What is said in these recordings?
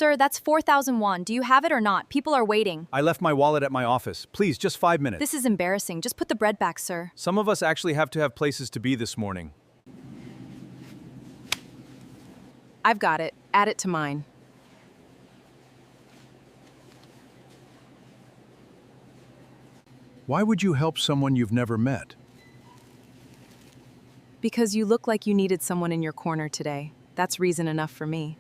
Sir, that's 4,000 won. Do you have it or not? People are waiting. I left my wallet at my office. Please, just 5 minutes. This is embarrassing. Just put the bread back, sir. Some of us actually have to have places to be this morning. I've got it. Add it to mine. Why would you help someone you've never met? Because you look like you needed someone in your corner today. That's reason enough for me.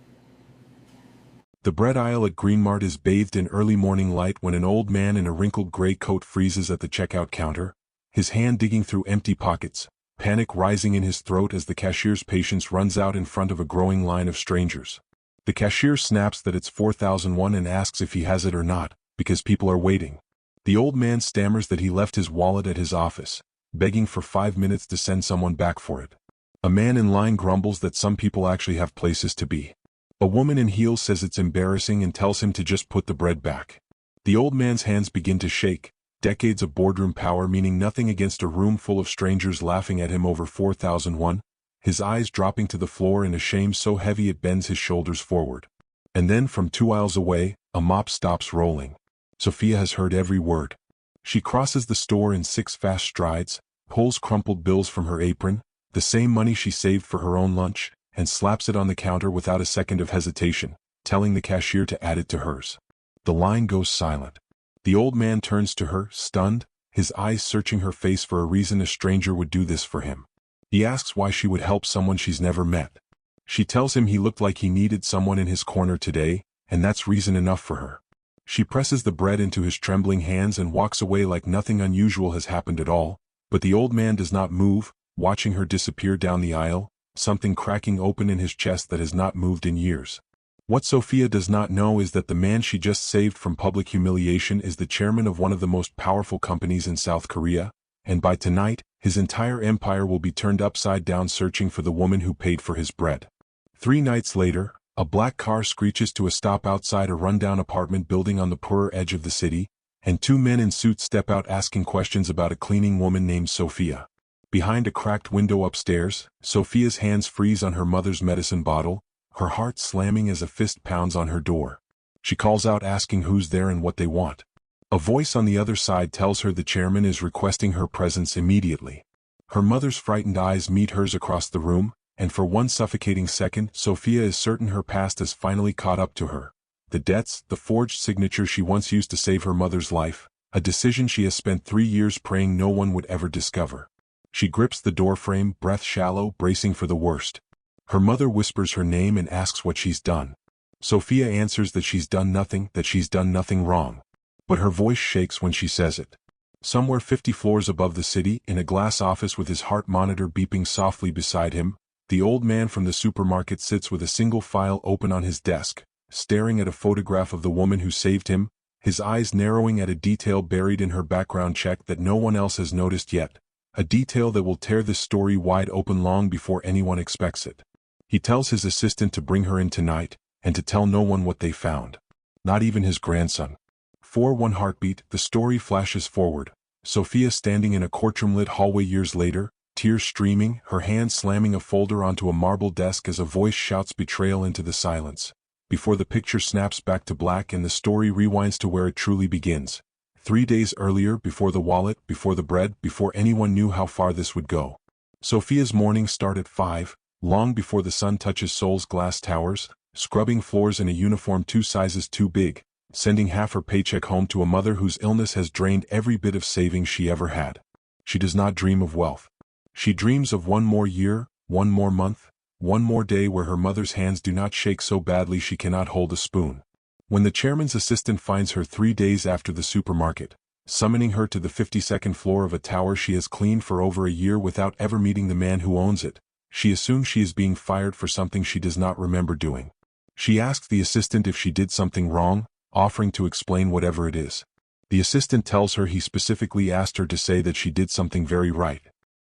The bread aisle at Green Mart is bathed in early morning light when an old man in a wrinkled gray coat freezes at the checkout counter, his hand digging through empty pockets, panic rising in his throat as the cashier's patience runs out in front of a growing line of strangers. The cashier snaps that it's 4,001 and asks if he has it or not, because people are waiting. The old man stammers that he left his wallet at his office, begging for 5 minutes to send someone back for it. A man in line grumbles that some people actually have places to be. A woman in heels says it's embarrassing and tells him to just put the bread back. The old man's hands begin to shake, decades of boardroom power meaning nothing against a room full of strangers laughing at him over 4,001, his eyes dropping to the floor in a shame so heavy it bends his shoulders forward. And then from 2 aisles away, a mop stops rolling. Sophia has heard every word. She crosses the store in 6 fast strides, pulls crumpled bills from her apron, the same money she saved for her own lunch, and slaps it on the counter without a second of hesitation, telling the cashier to add it to hers. The line goes silent. The old man turns to her, stunned, his eyes searching her face for a reason a stranger would do this for him. He asks why she would help someone she's never met. She tells him he looked like he needed someone in his corner today, and that's reason enough for her. She presses the bread into his trembling hands and walks away like nothing unusual has happened at all, but the old man does not move, watching her disappear down the aisle, something cracking open in his chest that has not moved in years. What Sophia does not know is that the man she just saved from public humiliation is the chairman of one of the most powerful companies in South Korea, and by tonight, his entire empire will be turned upside down searching for the woman who paid for his bread. 3 nights later, a black car screeches to a stop outside a rundown apartment building on the poorer edge of the city, and 2 men in suits step out asking questions about a cleaning woman named Sophia. Behind a cracked window upstairs, Sophia's hands freeze on her mother's medicine bottle, her heart slamming as a fist pounds on her door. She calls out asking who's there and what they want. A voice on the other side tells her the chairman is requesting her presence immediately. Her mother's frightened eyes meet hers across the room, and for one suffocating second, Sophia is certain her past has finally caught up to her. The debts, the forged signature she once used to save her mother's life, a decision she has spent 3 years praying no one would ever discover. She grips the doorframe, breath shallow, bracing for the worst. Her mother whispers her name and asks what she's done. Sophia answers that she's done nothing wrong. But her voice shakes when she says it. Somewhere 50 floors above the city, in a glass office with his heart monitor beeping softly beside him, the old man from the supermarket sits with a single file open on his desk, staring at a photograph of the woman who saved him, his eyes narrowing at a detail buried in her background check that no one else has noticed yet. A detail that will tear this story wide open long before anyone expects it. He tells his assistant to bring her in tonight, and to tell no one what they found. Not even his grandson. 4-1 heartbeat, the story flashes forward. Sophia standing in a courtroom-lit hallway years later, tears streaming, her hand slamming a folder onto a marble desk as a voice shouts betrayal into the silence. Before the picture snaps back to black and the story rewinds to where it truly begins. 3 days earlier, before the wallet, before the bread, before anyone knew how far this would go. Sophia's mornings start at 5, long before the sun touches Seoul's glass towers, scrubbing floors in a uniform 2 sizes too big, sending half her paycheck home to a mother whose illness has drained every bit of savings she ever had. She does not dream of wealth. She dreams of one more year, one more month, one more day where her mother's hands do not shake so badly she cannot hold a spoon. When the chairman's assistant finds her 3 days after the supermarket, summoning her to the 52nd floor of a tower she has cleaned for over a year without ever meeting the man who owns it, she assumes she is being fired for something she does not remember doing. She asks the assistant if she did something wrong, offering to explain whatever it is. The assistant tells her he specifically asked her to say that she did something very right.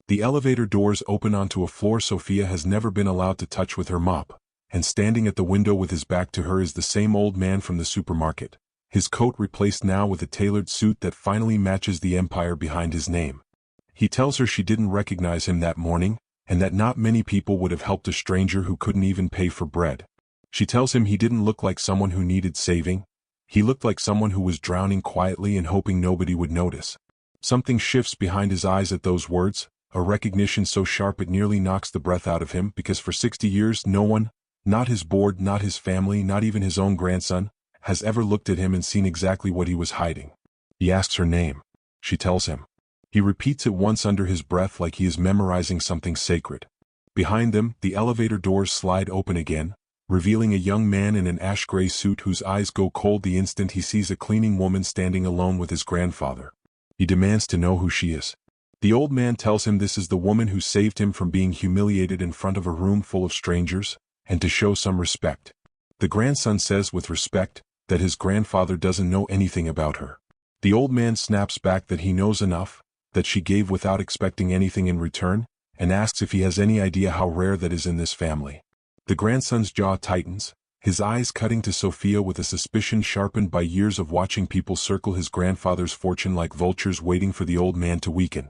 The elevator doors open onto a floor Sophia has never been allowed to touch with her mop, and standing at the window with his back to her is the same old man from the supermarket, his coat replaced now with a tailored suit that finally matches the empire behind his name. He tells her she didn't recognize him that morning, and that not many people would have helped a stranger who couldn't even pay for bread. She tells him he didn't look like someone who needed saving. He looked like someone who was drowning quietly and hoping nobody would notice. Something shifts behind his eyes at those words, a recognition so sharp it nearly knocks the breath out of him, because for 60 years no one, not his board, not his family, not even his own grandson, has ever looked at him and seen exactly what he was hiding. He asks her name. She tells him. He repeats it once under his breath like he is memorizing something sacred. Behind them, the elevator doors slide open again, revealing a young man in an ash-gray suit whose eyes go cold the instant he sees a cleaning woman standing alone with his grandfather. He demands to know who she is. The old man tells him this is the woman who saved him from being humiliated in front of a room full of strangers, and to show some respect. The grandson says with respect that his grandfather doesn't know anything about her. The old man snaps back that he knows enough, that she gave without expecting anything in return, and asks if he has any idea how rare that is in this family. The grandson's jaw tightens, his eyes cutting to Sophia with a suspicion sharpened by years of watching people circle his grandfather's fortune like vultures waiting for the old man to weaken.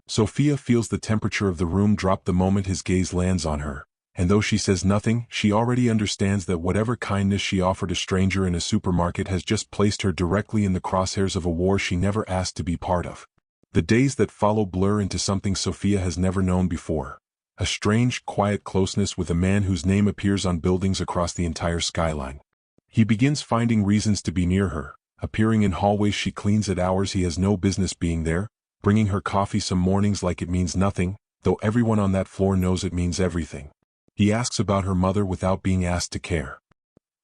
Sophia feels the temperature of the room drop the moment his gaze lands on her, and though she says nothing, she already understands that whatever kindness she offered a stranger in a supermarket has just placed her directly in the crosshairs of a war she never asked to be part of. The days that follow blur into something Sophia has never known before. A strange, quiet closeness with a man whose name appears on buildings across the entire skyline. He begins finding reasons to be near her, appearing in hallways she cleans at hours he has no business being there, bringing her coffee some mornings like it means nothing, though everyone on that floor knows it means everything. He asks about her mother without being asked to care.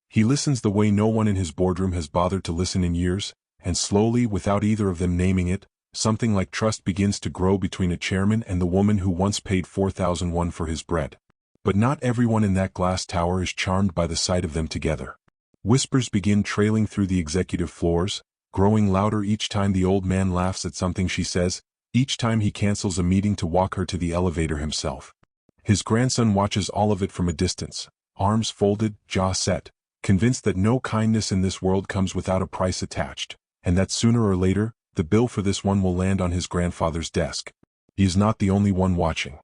He listens the way no one in his boardroom has bothered to listen in years, and slowly, without either of them naming it, something like trust begins to grow between a chairman and the woman who once paid 4,001 for his bread. But not everyone in that glass tower is charmed by the sight of them together. Whispers begin trailing through the executive floors, growing louder each time the old man laughs at something she says, each time he cancels a meeting to walk her to the elevator himself. His grandson watches all of it from a distance, arms folded, jaw set, convinced that no kindness in this world comes without a price attached, and that sooner or later, the bill for this one will land on his grandfather's desk. He is not the only one watching.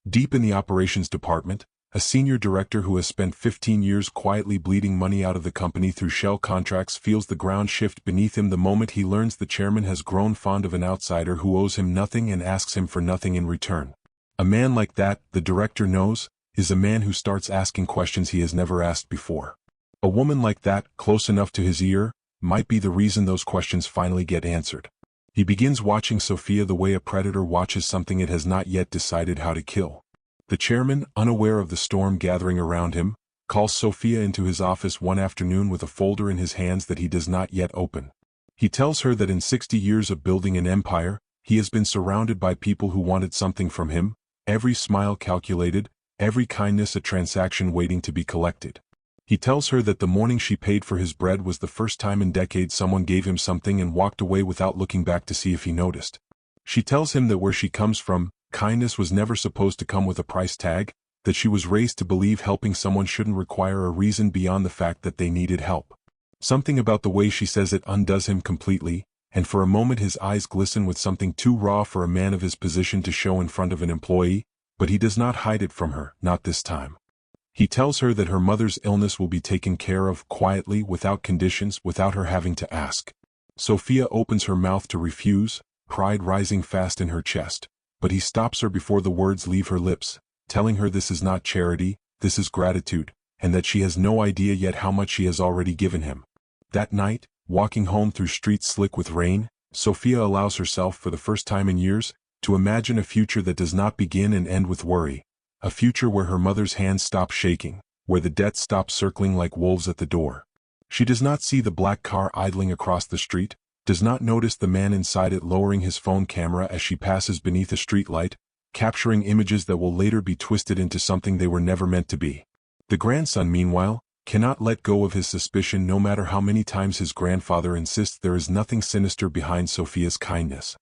Deep in the operations department, a senior director who has spent 15 years quietly bleeding money out of the company through shell contracts feels the ground shift beneath him the moment he learns the chairman has grown fond of an outsider who owes him nothing and asks him for nothing in return. A man like that, the director knows, is a man who starts asking questions he has never asked before. A woman like that, close enough to his ear, might be the reason those questions finally get answered. He begins watching Sophia the way a predator watches something it has not yet decided how to kill. The chairman, unaware of the storm gathering around him, calls Sophia into his office one afternoon with a folder in his hands that he does not yet open. He tells her that in 60 years of building an empire, he has been surrounded by people who wanted something from him, every smile calculated, every kindness a transaction waiting to be collected. He tells her that the morning she paid for his bread was the first time in decades someone gave him something and walked away without looking back to see if he noticed. She tells him that where she comes from, kindness was never supposed to come with a price tag, that she was raised to believe helping someone shouldn't require a reason beyond the fact that they needed help. Something about the way she says it undoes him completely, and for a moment his eyes glisten with something too raw for a man of his position to show in front of an employee, but he does not hide it from her, not this time. He tells her that her mother's illness will be taken care of quietly, without conditions, without her having to ask. Sophia opens her mouth to refuse, pride rising fast in her chest, but he stops her before the words leave her lips, telling her this is not charity, this is gratitude, and that she has no idea yet how much she has already given him. That night, walking home through streets slick with rain, Sophia allows herself, for the first time in years, to imagine a future that does not begin and end with worry. A future where her mother's hands stop shaking, where the debts stop circling like wolves at the door. She does not see the black car idling across the street, does not notice the man inside it lowering his phone camera as she passes beneath a streetlight, capturing images that will later be twisted into something they were never meant to be. The grandson, meanwhile, cannot let go of his suspicion no matter how many times his grandfather insists there is nothing sinister behind Sophia's kindness.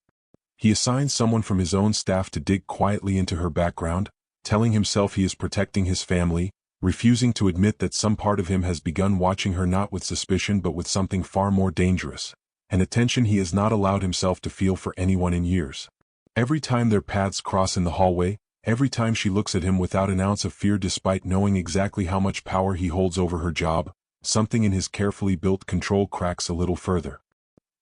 He assigns someone from his own staff to dig quietly into her background, telling himself he is protecting his family, refusing to admit that some part of him has begun watching her not with suspicion but with something far more dangerous, an attention he has not allowed himself to feel for anyone in years. Every time their paths cross in the hallway, Every time she looks at him without an ounce of fear despite knowing exactly how much power he holds over her job, something in his carefully built control cracks a little further.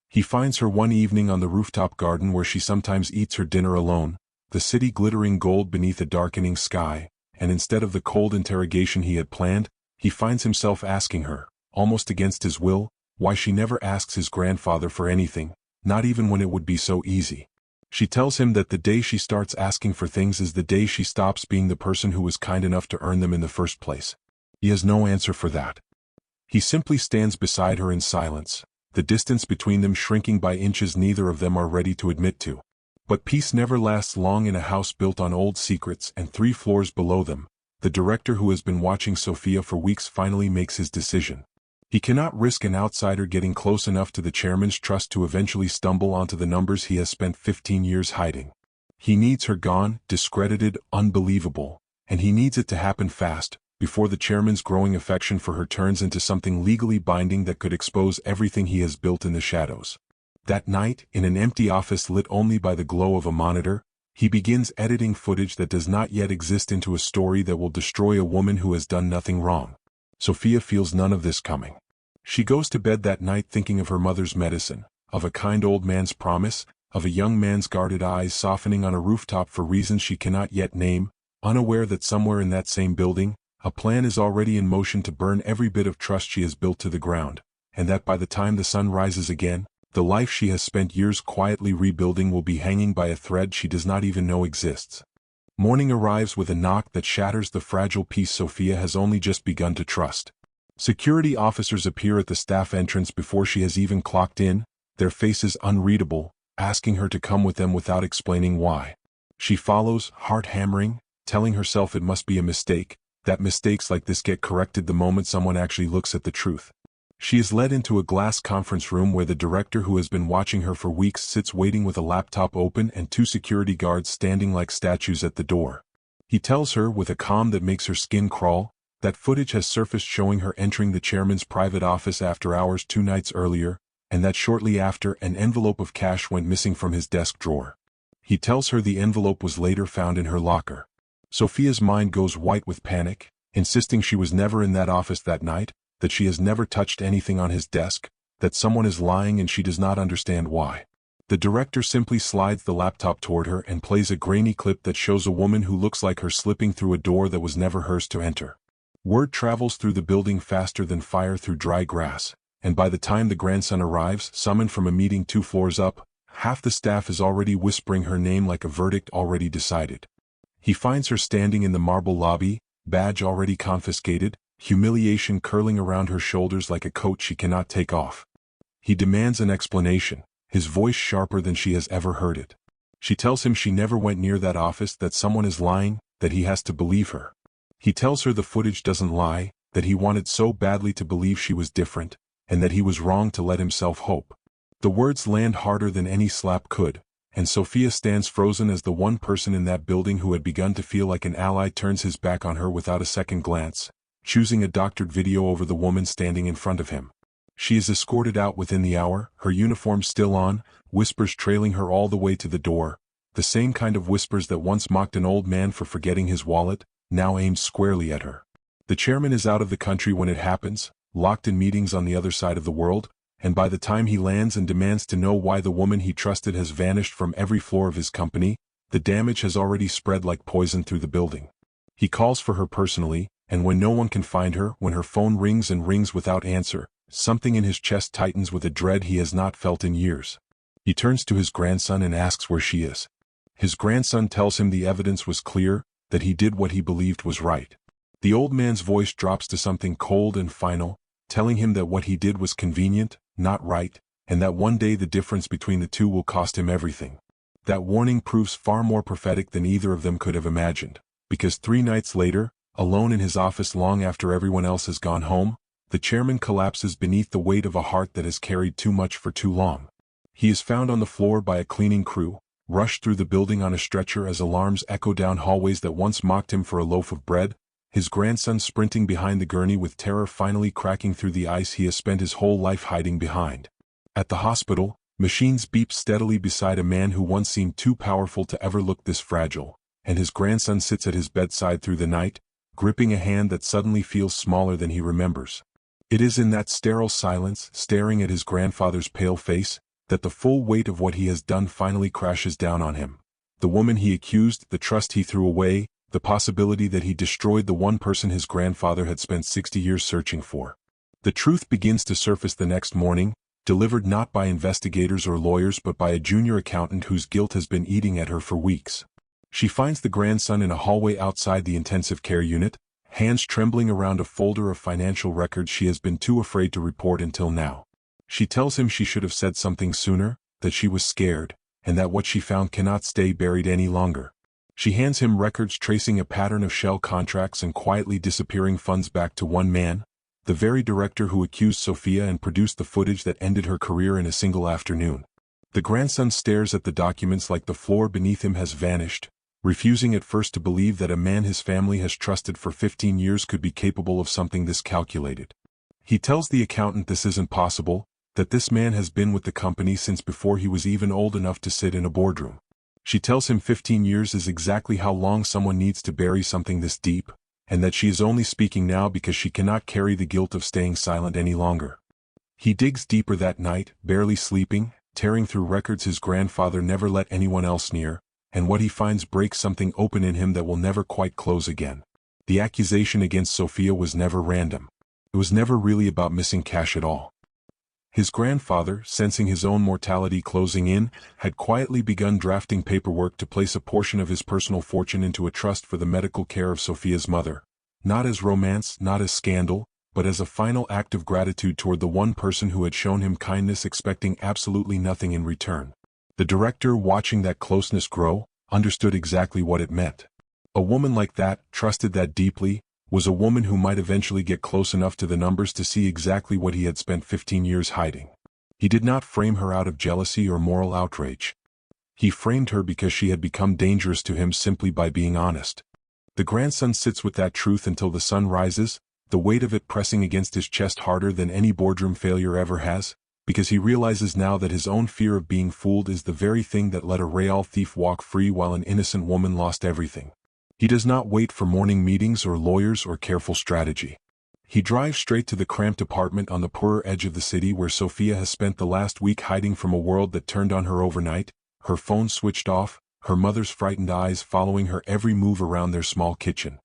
He finds her one evening on the rooftop garden where she sometimes eats her dinner alone, the city glittering gold beneath a darkening sky, and instead of the cold interrogation he had planned, he finds himself asking her, almost against his will, why she never asks his grandfather for anything, not even when it would be so easy. She tells him that the day she starts asking for things is the day she stops being the person who was kind enough to earn them in the first place. He has no answer for that. He simply stands beside her in silence, the distance between them shrinking by inches neither of them are ready to admit to. But peace never lasts long in a house built on old secrets, and 3 floors below them, the director who has been watching Sophia for weeks finally makes his decision. He cannot risk an outsider getting close enough to the chairman's trust to eventually stumble onto the numbers he has spent 15 years hiding. He needs her gone, discredited, unbelievable, and he needs it to happen fast, before the chairman's growing affection for her turns into something legally binding that could expose everything he has built in the shadows. That night, in an empty office lit only by the glow of a monitor, he begins editing footage that does not yet exist into a story that will destroy a woman who has done nothing wrong. Sophia feels none of this coming. She goes to bed that night thinking of her mother's medicine, of a kind old man's promise, of a young man's guarded eyes softening on a rooftop for reasons she cannot yet name, unaware that somewhere in that same building, a plan is already in motion to burn every bit of trust she has built to the ground, and that by the time the sun rises again, the life she has spent years quietly rebuilding will be hanging by a thread she does not even know exists. Morning arrives with a knock that shatters the fragile peace Sophia has only just begun to trust. Security officers appear at the staff entrance before she has even clocked in, their faces unreadable, asking her to come with them without explaining why. She follows, heart hammering, telling herself it must be a mistake, that mistakes like this get corrected the moment someone actually looks at the truth. She is led into a glass conference room where the director who has been watching her for weeks sits waiting with a laptop open and 2 security guards standing like statues at the door. He tells her, with a calm that makes her skin crawl, that footage has surfaced showing her entering the chairman's private office after hours 2 nights earlier, and that shortly after an envelope of cash went missing from his desk drawer. He tells her the envelope was later found in her locker. Sophia's mind goes white with panic, insisting she was never in that office that night, that she has never touched anything on his desk, that someone is lying and she does not understand why. The director simply slides the laptop toward her and plays a grainy clip that shows a woman who looks like her slipping through a door that was never hers to enter. Word travels through the building faster than fire through dry grass, and by the time the grandson arrives, summoned from a meeting 2 floors up, half the staff is already whispering her name like a verdict already decided. He finds her standing in the marble lobby, badge already confiscated, humiliation curling around her shoulders like a coat she cannot take off. He demands an explanation, his voice sharper than she has ever heard it. She tells him she never went near that office, that someone is lying, that he has to believe her. He tells her the footage doesn't lie, that he wanted so badly to believe she was different, and that he was wrong to let himself hope. The words land harder than any slap could, and Sophia stands frozen as the one person in that building who had begun to feel like an ally turns his back on her without a second glance, choosing a doctored video over the woman standing in front of him. She is escorted out within the hour, her uniform still on, whispers trailing her all the way to the door, the same kind of whispers that once mocked an old man for forgetting his wallet, now aimed squarely at her. The chairman is out of the country when it happens, locked in meetings on the other side of the world, and by the time he lands and demands to know why the woman he trusted has vanished from every floor of his company, the damage has already spread like poison through the building. He calls for her personally, and when no one can find her, when her phone rings and rings without answer, something in his chest tightens with a dread he has not felt in years. He turns to his grandson and asks where she is. His grandson tells him the evidence was clear, that he did what he believed was right. The old man's voice drops to something cold and final, telling him that what he did was convenient, not right, and that one day the difference between the two will cost him everything. That warning proves far more prophetic than either of them could have imagined, because 3 nights later, alone in his office long after everyone else has gone home, the chairman collapses beneath the weight of a heart that has carried too much for too long. He is found on the floor by a cleaning crew, rushed through the building on a stretcher as alarms echo down hallways that once mocked him for a loaf of bread, his grandson sprinting behind the gurney with terror finally cracking through the ice he has spent his whole life hiding behind. At the hospital, machines beep steadily beside a man who once seemed too powerful to ever look this fragile, and his grandson sits at his bedside through the night, gripping a hand that suddenly feels smaller than he remembers. It is in that sterile silence, staring at his grandfather's pale face, that the full weight of what he has done finally crashes down on him. The woman he accused, the trust he threw away, the possibility that he destroyed the one person his grandfather had spent 60 years searching for. The truth begins to surface the next morning, delivered not by investigators or lawyers but by a junior accountant whose guilt has been eating at her for weeks. She finds the grandson in a hallway outside the intensive care unit, hands trembling around a folder of financial records she has been too afraid to report until now. She tells him she should have said something sooner, that she was scared, and that what she found cannot stay buried any longer. She hands him records tracing a pattern of shell contracts and quietly disappearing funds back to one man, the very director who accused Sophia and produced the footage that ended her career in a single afternoon. The grandson stares at the documents like the floor beneath him has vanished, refusing at first to believe that a man his family has trusted for 15 years could be capable of something this calculated. He tells the accountant this isn't possible, that this man has been with the company since before he was even old enough to sit in a boardroom. She tells him 15 years is exactly how long someone needs to bury something this deep, and that she is only speaking now because she cannot carry the guilt of staying silent any longer. He digs deeper that night, barely sleeping, tearing through records his grandfather never let anyone else near, and what he finds breaks something open in him that will never quite close again. The accusation against Sophia was never random. It was never really about missing cash at all. His grandfather, sensing his own mortality closing in, had quietly begun drafting paperwork to place a portion of his personal fortune into a trust for the medical care of Sophia's mother. Not as romance, not as scandal, but as a final act of gratitude toward the one person who had shown him kindness expecting absolutely nothing in return. The director, watching that closeness grow, understood exactly what it meant. A woman like that, trusted that deeply, was a woman who might eventually get close enough to the numbers to see exactly what he had spent 15 years hiding. He did not frame her out of jealousy or moral outrage. He framed her because she had become dangerous to him simply by being honest. The grandson sits with that truth until the sun rises, the weight of it pressing against his chest harder than any boardroom failure ever has, because he realizes now that his own fear of being fooled is the very thing that let a real thief walk free while an innocent woman lost everything. He does not wait for morning meetings or lawyers or careful strategy. He drives straight to the cramped apartment on the poorer edge of the city where Sophia has spent the last week hiding from a world that turned on her overnight, her phone switched off, her mother's frightened eyes following her every move around their small kitchen.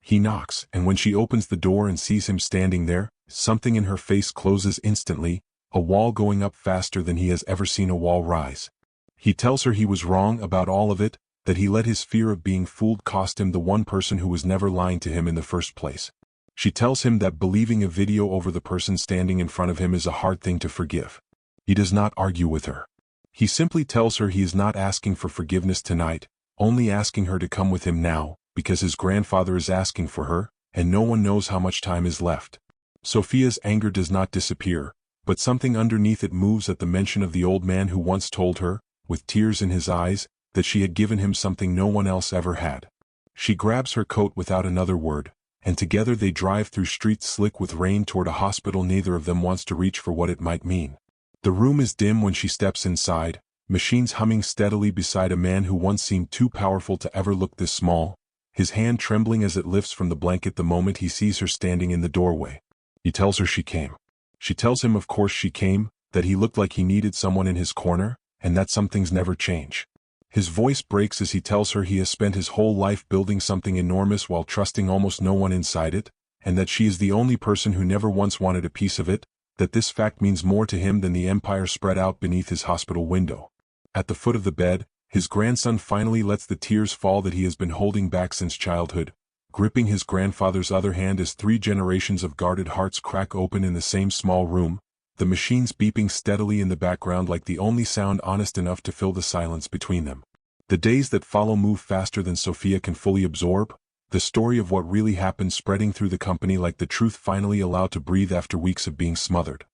He knocks, and when she opens the door and sees him standing there, something in her face closes instantly, a wall going up faster than he has ever seen a wall rise. He tells her he was wrong about all of it, that he let his fear of being fooled cost him the one person who was never lying to him in the first place. She tells him that believing a video over the person standing in front of him is a hard thing to forgive. He does not argue with her. He simply tells her he is not asking for forgiveness tonight, only asking her to come with him now, because his grandfather is asking for her, and no one knows how much time is left. Sophia's anger does not disappear, but something underneath it moves at the mention of the old man who once told her, with tears in his eyes, that she had given him something no one else ever had. She grabs her coat without another word, and together they drive through streets slick with rain toward a hospital neither of them wants to reach for what it might mean. The room is dim when she steps inside, machines humming steadily beside a man who once seemed too powerful to ever look this small, his hand trembling as it lifts from the blanket the moment he sees her standing in the doorway. He tells her she came. She tells him of course she came, that he looked like he needed someone in his corner, and that some things never change. His voice breaks as he tells her he has spent his whole life building something enormous while trusting almost no one inside it, and that she is the only person who never once wanted a piece of it, that this fact means more to him than the empire spread out beneath his hospital window. At the foot of the bed, his grandson finally lets the tears fall that he has been holding back since childhood, gripping his grandfather's other hand as 3 generations of guarded hearts crack open in the same small room, the machines beeping steadily in the background like the only sound honest enough to fill the silence between them. The days that follow move faster than Sophia can fully absorb, the story of what really happened spreading through the company like the truth finally allowed to breathe after weeks of being smothered.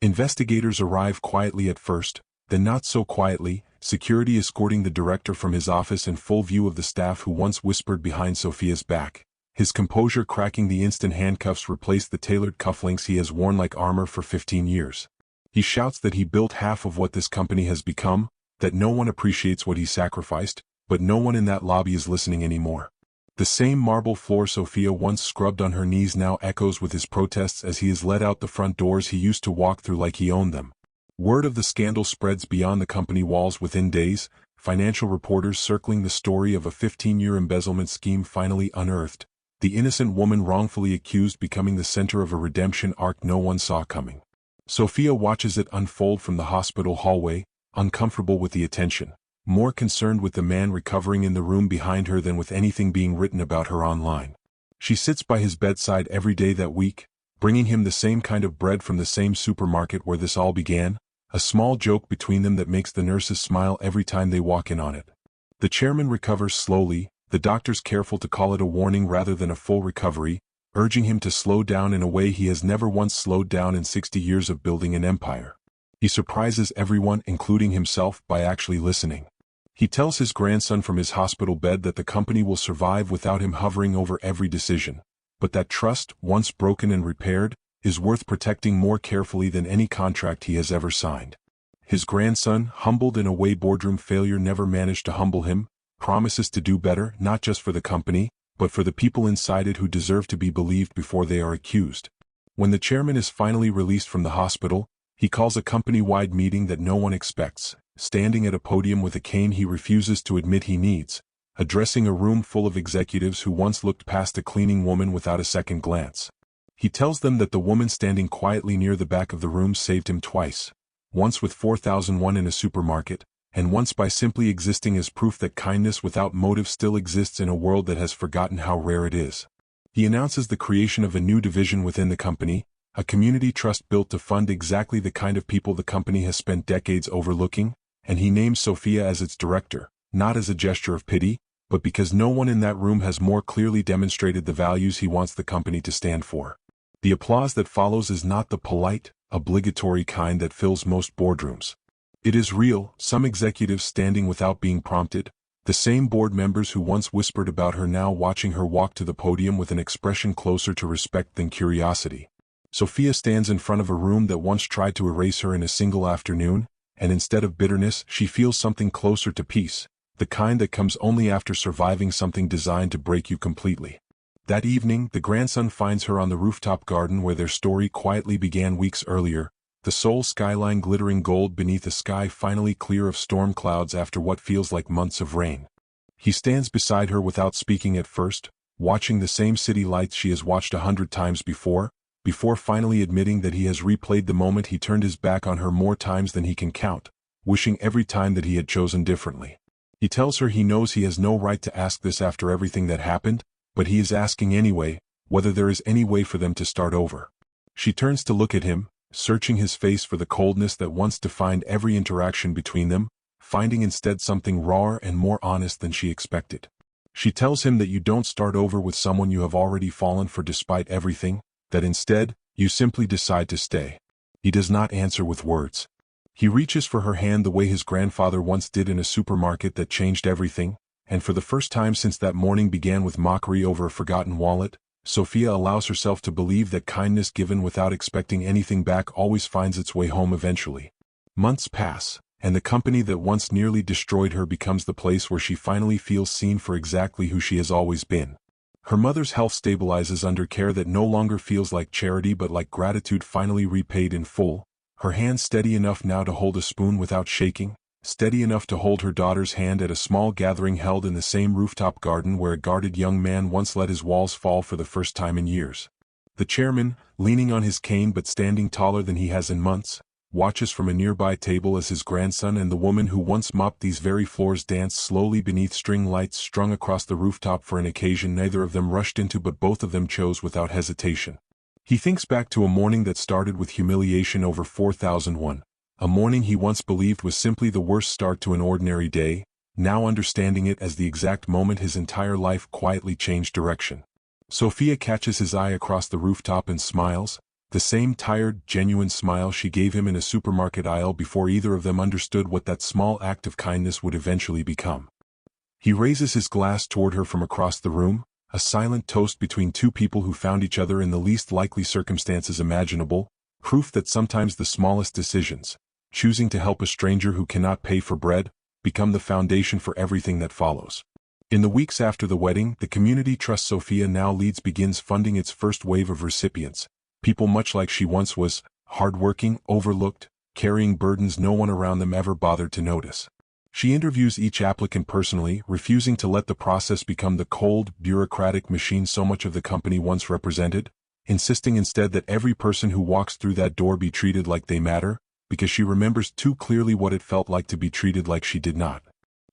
Investigators arrive quietly at first, then not so quietly, security escorting the director from his office in full view of the staff who once whispered behind Sophia's back. His composure cracking the instant handcuffs replaced the tailored cufflinks he has worn like armor for 15 years. He shouts that he built half of what this company has become, that no one appreciates what he sacrificed, but no one in that lobby is listening anymore. The same marble floor Sophia once scrubbed on her knees now echoes with his protests as he is let out the front doors he used to walk through like he owned them. Word of the scandal spreads beyond the company walls within days, financial reporters circling the story of a 15-year embezzlement scheme finally unearthed, the innocent woman wrongfully accused becoming the center of a redemption arc no one saw coming. Sophia watches it unfold from the hospital hallway, uncomfortable with the attention, more concerned with the man recovering in the room behind her than with anything being written about her online. She sits by his bedside every day that week, bringing him the same kind of bread from the same supermarket where this all began, a small joke between them that makes the nurses smile every time they walk in on it. The chairman recovers slowly, the doctors careful to call it a warning rather than a full recovery, urging him to slow down in a way he has never once slowed down in 60 years of building an empire. He surprises everyone, including himself, by actually listening. He tells his grandson from his hospital bed that the company will survive without him hovering over every decision, but that trust, once broken and repaired, is worth protecting more carefully than any contract he has ever signed. His grandson, humbled in a way boardroom failure never managed to humble him, promises to do better not just for the company, but for the people inside it who deserve to be believed before they are accused. When the chairman is finally released from the hospital, he calls a company-wide meeting that no one expects, standing at a podium with a cane he refuses to admit he needs, addressing a room full of executives who once looked past a cleaning woman without a second glance. He tells them that the woman standing quietly near the back of the room saved him twice, once with 4001 in a supermarket, and once by simply existing as proof that kindness without motive still exists in a world that has forgotten how rare it is. He announces the creation of a new division within the company, a community trust built to fund exactly the kind of people the company has spent decades overlooking, and he names Sophia as its director, not as a gesture of pity, but because no one in that room has more clearly demonstrated the values he wants the company to stand for. The applause that follows is not the polite, obligatory kind that fills most boardrooms. It is real, some executives standing without being prompted, the same board members who once whispered about her now watching her walk to the podium with an expression closer to respect than curiosity. Sophia stands in front of a room that once tried to erase her in a single afternoon, and instead of bitterness, she feels something closer to peace, the kind that comes only after surviving something designed to break you completely. That evening, the grandson finds her on the rooftop garden where their story quietly began weeks earlier, the Seoul skyline glittering gold beneath a sky finally clear of storm clouds after what feels like months of rain. He stands beside her without speaking at first, watching the same city lights she has watched 100 times before finally admitting that he has replayed the moment he turned his back on her more times than he can count, wishing every time that he had chosen differently. He tells her he knows he has no right to ask this after everything that happened, but he is asking anyway, whether there is any way for them to start over. She turns to look at him, searching his face for the coldness that once defined every interaction between them, finding instead something rawer and more honest than she expected. She tells him that you don't start over with someone you have already fallen for despite everything, that instead, you simply decide to stay. He does not answer with words. He reaches for her hand the way his grandfather once did in a supermarket that changed everything, and for the first time since that morning began with mockery over a forgotten wallet, Sophia allows herself to believe that kindness given without expecting anything back always finds its way home eventually. Months pass, and the company that once nearly destroyed her becomes the place where she finally feels seen for exactly who she has always been. Her mother's health stabilizes under care that no longer feels like charity but like gratitude finally repaid in full, her hand steady enough now to hold a spoon without shaking, steady enough to hold her daughter's hand at a small gathering held in the same rooftop garden where a guarded young man once let his walls fall for the first time in years. The chairman, leaning on his cane but standing taller than he has in months, watches from a nearby table as his grandson and the woman who once mopped these very floors dance slowly beneath string lights strung across the rooftop for an occasion neither of them rushed into but both of them chose without hesitation. He thinks back to a morning that started with humiliation over 4001, a morning he once believed was simply the worst start to an ordinary day, now understanding it as the exact moment his entire life quietly changed direction. Sophia catches his eye across the rooftop and smiles, the same tired, genuine smile she gave him in a supermarket aisle before either of them understood what that small act of kindness would eventually become. He raises his glass toward her from across the room, a silent toast between two people who found each other in the least likely circumstances imaginable, proof that sometimes the smallest decisions, choosing to help a stranger who cannot pay for bread, become the foundation for everything that follows. In the weeks after the wedding, the community trust Sophia now leads begins funding its first wave of recipients, people much like she once was, hardworking, overlooked, carrying burdens no one around them ever bothered to notice. She interviews each applicant personally, refusing to let the process become the cold, bureaucratic machine so much of the company once represented, insisting instead that every person who walks through that door be treated like they matter, because she remembers too clearly what it felt like to be treated like she did not.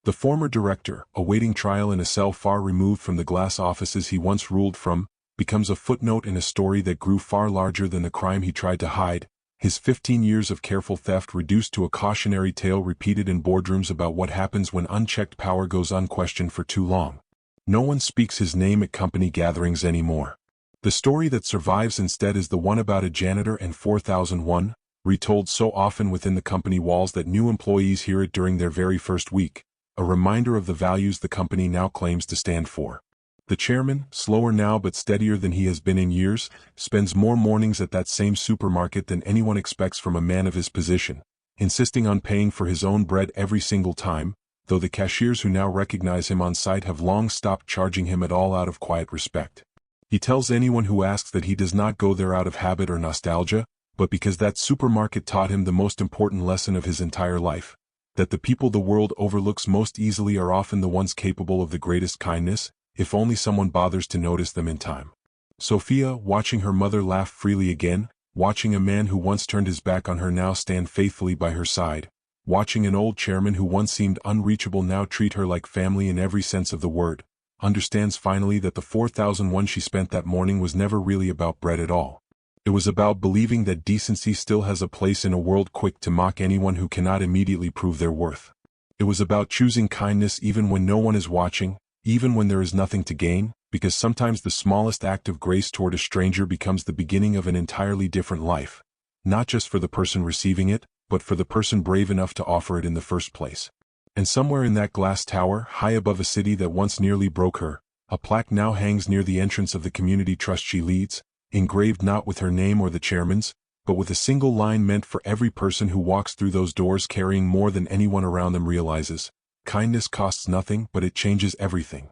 The former director, awaiting trial in a cell far removed from the glass offices he once ruled from, becomes a footnote in a story that grew far larger than the crime he tried to hide, his 15 years of careful theft reduced to a cautionary tale repeated in boardrooms about what happens when unchecked power goes unquestioned for too long. No one speaks his name at company gatherings anymore. The story that survives instead is the one about a janitor and 4001, retold so often within the company walls that new employees hear it during their very first week, a reminder of the values the company now claims to stand for. The chairman, slower now but steadier than he has been in years, spends more mornings at that same supermarket than anyone expects from a man of his position, insisting on paying for his own bread every single time, though the cashiers who now recognize him on sight have long stopped charging him at all out of quiet respect. He tells anyone who asks that he does not go there out of habit or nostalgia, but because that supermarket taught him the most important lesson of his entire life, that the people the world overlooks most easily are often the ones capable of the greatest kindness, if only someone bothers to notice them in time. Sophia, watching her mother laugh freely again, watching a man who once turned his back on her now stand faithfully by her side, watching an old chairman who once seemed unreachable now treat her like family in every sense of the word, understands finally that the 4001 she spent that morning was never really about bread at all. It was about believing that decency still has a place in a world quick to mock anyone who cannot immediately prove their worth. It was about choosing kindness even when no one is watching, even when there is nothing to gain, because sometimes the smallest act of grace toward a stranger becomes the beginning of an entirely different life, not just for the person receiving it, but for the person brave enough to offer it in the first place. And somewhere in that glass tower, high above a city that once nearly broke her, a plaque now hangs near the entrance of the community trust she leads, engraved not with her name or the chairman's, but with a single line meant for every person who walks through those doors carrying more than anyone around them realizes. Kindness costs nothing, but it changes everything.